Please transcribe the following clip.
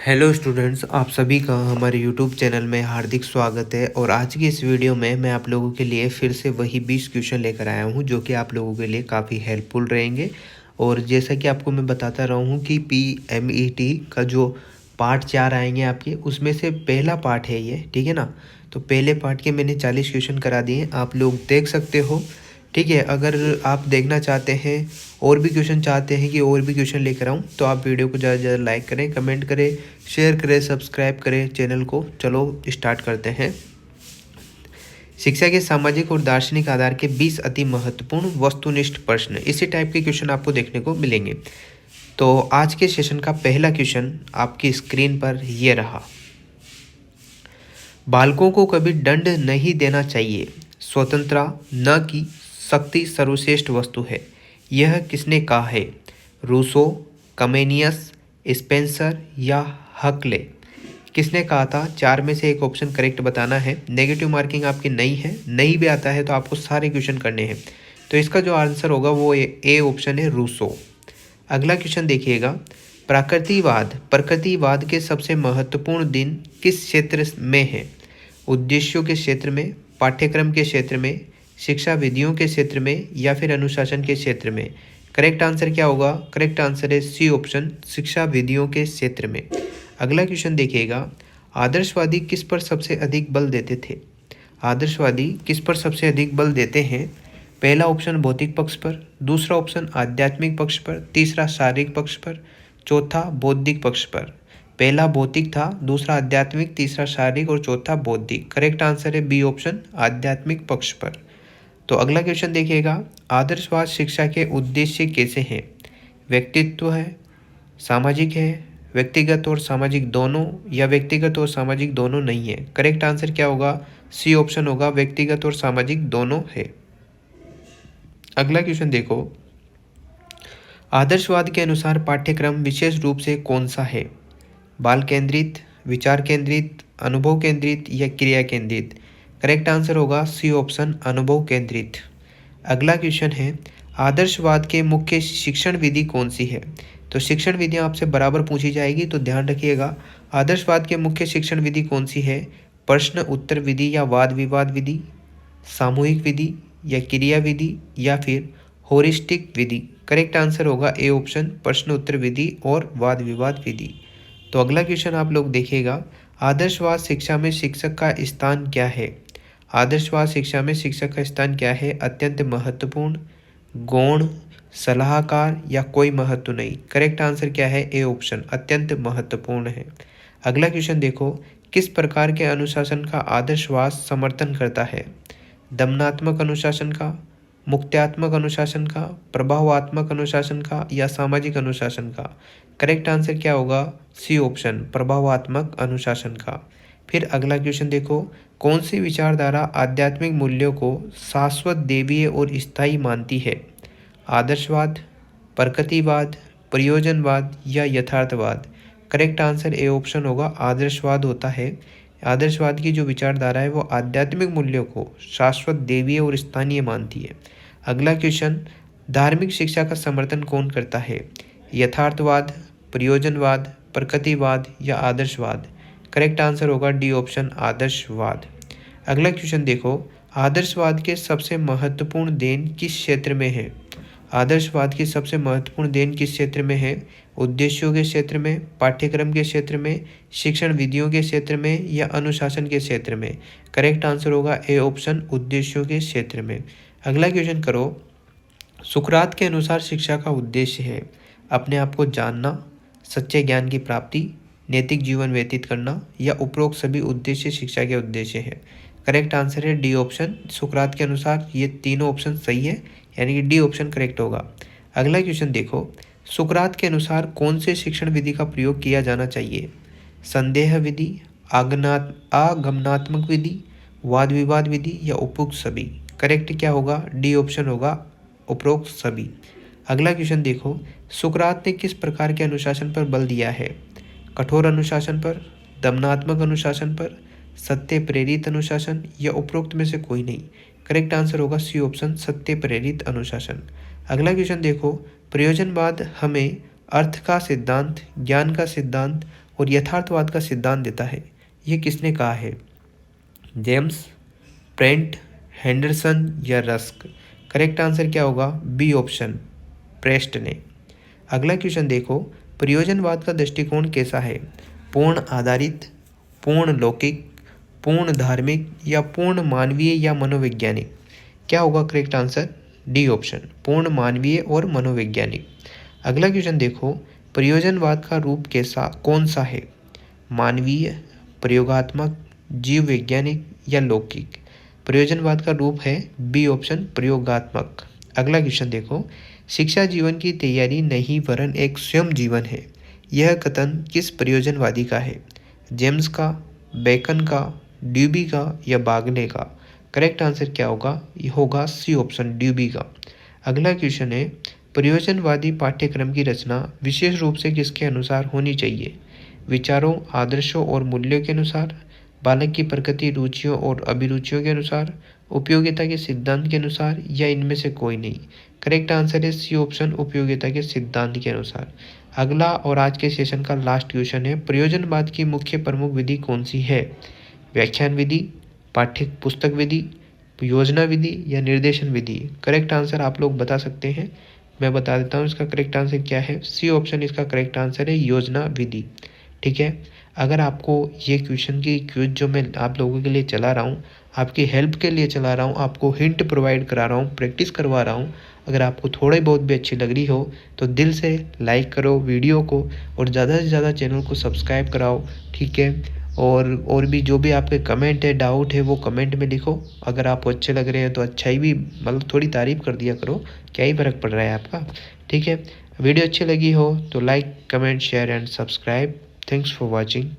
Hello students, आप सभी का हमारे यूट्यूब चैनल में हार्दिक स्वागत है। और आज की इस वीडियो में मैं आप लोगों के लिए फिर से वही 20 क्वेश्चन लेकर आया हूं जो कि आप लोगों के लिए काफ़ी हेल्पफुल रहेंगे। और जैसा कि आपको मैं बताता रहा हूं कि PMET का जो पार्ट 4 आएंगे आपके, उसमें से पहला पार्ट है ये, ठीक है ना। तो पहले पार्ट के मैंने 40 क्वेश्चन करा दिए, आप लोग देख सकते हो, ठीक है। अगर आप देखना चाहते हैं और भी क्वेश्चन चाहते हैं कि और भी क्वेश्चन लेकर आऊँ, तो आप वीडियो को ज़्यादा से ज़्यादा लाइक करें, कमेंट करें, शेयर करें, सब्सक्राइब करें चैनल को। चलो स्टार्ट करते हैं। शिक्षा के सामाजिक और दार्शनिक आधार के 20 अति महत्वपूर्ण वस्तुनिष्ठ प्रश्न, इसी टाइप के क्वेश्चन आपको देखने को मिलेंगे। तो आज के सेशन का पहला क्वेश्चन आपकी स्क्रीन पर ये रहा। बालकों को कभी दंड नहीं देना चाहिए। स्वतंत्रता न कि शक्ति सर्वश्रेष्ठ वस्तु है, यह किसने कहा है? रूसो, कमेनियस, स्पेंसर या हक्ले? किसने कहा था? चार में से एक ऑप्शन करेक्ट बताना है। नेगेटिव मार्किंग आपकी नहीं है, नहीं भी आता है तो आपको सारे क्वेश्चन करने हैं। तो इसका जो आंसर होगा वो ए ऑप्शन है, रूसो। अगला क्वेश्चन देखिएगा। प्रकृतिवाद के सबसे महत्वपूर्ण दिन किस क्षेत्र में है? उद्देश्यों के क्षेत्र में, पाठ्यक्रम के क्षेत्र में, शिक्षा विधियों के क्षेत्र में या फिर अनुशासन के क्षेत्र में? करेक्ट आंसर क्या होगा? करेक्ट आंसर है सी ऑप्शन, शिक्षा विधियों के क्षेत्र में। अगला क्वेश्चन देखिएगा। आदर्शवादी किस पर सबसे अधिक बल देते थे? आदर्शवादी किस पर सबसे अधिक बल देते हैं? पहला ऑप्शन भौतिक पक्ष पर, दूसरा ऑप्शन आध्यात्मिक पक्ष पर, तीसरा शारीरिक पक्ष पर, चौथा बौद्धिक पक्ष पर। पहला भौतिक था, दूसरा आध्यात्मिक, तीसरा शारीरिक और चौथा बौद्धिक। करेक्ट आंसर है बी ऑप्शन, आध्यात्मिक पक्ष पर। तो अगला क्वेश्चन देखिएगा। आदर्शवाद शिक्षा के उद्देश्य कैसे हैं? व्यक्तित्व है, सामाजिक है, व्यक्तिगत और सामाजिक दोनों, या व्यक्तिगत और सामाजिक दोनों नहीं है? करेक्ट आंसर क्या होगा? सी ऑप्शन होगा, व्यक्तिगत और सामाजिक दोनों है। अगला क्वेश्चन देखो। आदर्शवाद के अनुसार पाठ्यक्रम विशेष रूप से कौन सा है? बाल केंद्रित, विचार केंद्रित, अनुभव केंद्रित या क्रिया केंद्रित? करेक्ट आंसर होगा सी ऑप्शन, अनुभव केंद्रित। अगला क्वेश्चन है। आदर्शवाद के मुख्य शिक्षण विधि कौन सी है? तो शिक्षण विधियां आपसे बराबर पूछी जाएगी, तो ध्यान रखिएगा। आदर्शवाद के मुख्य शिक्षण विधि कौन सी है? प्रश्न उत्तर विधि या वाद विवाद विधि, सामूहिक विधि या क्रिया विधि या फिर होरिस्टिक विधि? करेक्ट आंसर होगा ए ऑप्शन, प्रश्न उत्तर विधि और वाद विवाद विधि। तो अगला क्वेश्चन आप लोग देखिएगा। आदर्शवाद शिक्षा में शिक्षक का स्थान क्या है? आदर्शवाद शिक्षा में शिक्षक का स्थान क्या है? अत्यंत महत्वपूर्ण, गौण, सलाहकार या कोई महत्व नहीं? करेक्ट आंसर क्या है? ए ऑप्शन, अत्यंत महत्वपूर्ण है। अगला क्वेश्चन देखो। किस प्रकार के अनुशासन का आदर्शवाद समर्थन करता है? दमनात्मक अनुशासन का, मुक्त्यात्मक अनुशासन का, प्रभावात्मक अनुशासन का या सामाजिक अनुशासन का? करेक्ट आंसर क्या होगा? सी ऑप्शन, प्रभावात्मक अनुशासन का। फिर अगला क्वेश्चन देखो। कौन सी विचारधारा आध्यात्मिक मूल्यों को शाश्वत, देवीय और स्थायी मानती है? आदर्शवाद, प्रकृतिवाद, प्रयोजनवाद या यथार्थवाद? करेक्ट आंसर ए ऑप्शन होगा, आदर्शवाद होता है। आदर्शवाद की जो विचारधारा है वो आध्यात्मिक मूल्यों को शाश्वत, देवीय और स्थानीय मानती है। अगला क्वेश्चन। धार्मिक शिक्षा का समर्थन कौन करता है? यथार्थवाद, प्रयोजनवाद, प्रकृतिवाद या आदर्शवाद? करेक्ट आंसर होगा डी ऑप्शन, आदर्शवाद। अगला क्वेश्चन देखो। आदर्शवाद के सबसे महत्वपूर्ण देन किस क्षेत्र में है? आदर्शवाद की सबसे महत्वपूर्ण देन किस क्षेत्र में है? उद्देश्यों के क्षेत्र में, पाठ्यक्रम के क्षेत्र में, शिक्षण विधियों के क्षेत्र में या अनुशासन के क्षेत्र में? करेक्ट आंसर होगा ए ऑप्शन, उद्देश्यों के क्षेत्र में। अगला क्वेश्चन करो। सुकरात के अनुसार शिक्षा का उद्देश्य है अपने आप को जानना, सच्चे ज्ञान की प्राप्ति, नैतिक जीवन व्यतीत करना या उपरोक्त सभी उद्देश्य शिक्षा के उद्देश्य है? करेक्ट आंसर है डी ऑप्शन, सुकरात के अनुसार ये तीनों ऑप्शन सही है, यानी कि डी ऑप्शन करेक्ट होगा। अगला क्वेश्चन देखो। सुकरात के अनुसार कौन से शिक्षण विधि का प्रयोग किया जाना चाहिए? संदेह विधि, आगमनात्मक विधि, वाद विवाद विधि या उपरोक्त सभी? करेक्ट क्या होगा? डी ऑप्शन होगा, उपरोक्त सभी। अगला क्वेश्चन देखो। सुकरात ने किस प्रकार के अनुशासन पर बल दिया है? कठोर अनुशासन पर, दमनात्मक अनुशासन पर, सत्य प्रेरित अनुशासन या उपरोक्त में से कोई नहीं? करेक्ट आंसर होगा सी ऑप्शन, सत्य प्रेरित अनुशासन। अगला क्वेश्चन देखो। प्रयोजनवाद हमें अर्थ का सिद्धांत, ज्ञान का सिद्धांत और यथार्थवाद का सिद्धांत देता है। ये किसने कहा है? जेम्स, ब्रेंट, हेंडरसन या रस्क? करेक्ट आंसर क्या होगा? बी ऑप्शन, प्रेस्ट ने। अगला क्वेश्चन देखो, प्रयोजनवाद का दृष्टिकोण कैसा है? पूर्ण आधारित, पूर्ण लौकिक, पूर्ण धार्मिक या पूर्ण मानवीय या मनोवैज्ञानिक? क्या होगा करेक्ट आंसर? डी ऑप्शन, पूर्ण मानवीय और मनोवैज्ञानिक। अगला क्वेश्चन देखो, प्रयोजनवाद का रूप कौन सा है? मानवीय, प्रयोगात्मक, जीव वैज्ञानिक या लौकिक? प्रयोजनवाद का रूप है बी ऑप्शन, प्रयोगात्मक। अगला क्वेश्चन देखो, शिक्षा जीवन की तैयारी नहीं वरन एक स्वयं जीवन है, यह कथन किस प्रयोजनवादी का है? जेम्स का, बेकन का, ड्यूबी का या बागले का? करेक्ट आंसर क्या होगा? ये होगा सी ऑप्शन, ड्यूबी का। अगला क्वेश्चन है, प्रयोजनवादी पाठ्यक्रम की रचना विशेष रूप से किसके अनुसार होनी चाहिए? विचारों, आदर्शों और मूल्यों के अनुसार, बालक की प्रकृति, रुचियों और अभिरुचियों के अनुसार, उपयोगिता के सिद्धांत के अनुसार या इनमें से कोई नहीं? करेक्ट आंसर है सी ऑप्शन, उपयोगिता के सिद्धांत के अनुसार। अगला और आज के सेशन का लास्ट क्वेश्चन है, प्रयोजनवाद की मुख्य प्रमुख विधि कौन सी है? व्याख्यान विधि, पाठ्य पुस्तक विधि, योजना विधि या निर्देशन विधि? करेक्ट आंसर आप लोग बता सकते हैं, मैं बता देता हूँ इसका करेक्ट आंसर क्या है। सी ऑप्शन इसका करेक्ट आंसर है, योजना विधि। ठीक है, अगर आपको ये क्वेश्चन की क्विज जो मैं आप लोगों के लिए चला रहा हूँ, आपकी हेल्प के लिए चला रहा हूँ, आपको हिंट प्रोवाइड करा रहा हूँ, प्रैक्टिस करवा रहा हूँ, अगर आपको थोड़ी बहुत भी अच्छी लग रही हो तो दिल से लाइक करो वीडियो को और ज़्यादा से ज़्यादा चैनल को सब्सक्राइब कराओ। ठीक है, और भी जो भी आपके कमेंट है, डाउट है, वो कमेंट में लिखो। अगर आपको अच्छे लग रहे हैं तो अच्छा ही भी, मतलब थोड़ी तारीफ़ कर दिया करो, क्या ही फ़र्क पड़ रहा है आपका। ठीक है, वीडियो अच्छी लगी हो तो like, comment, share and subscribe. Thanks for watching.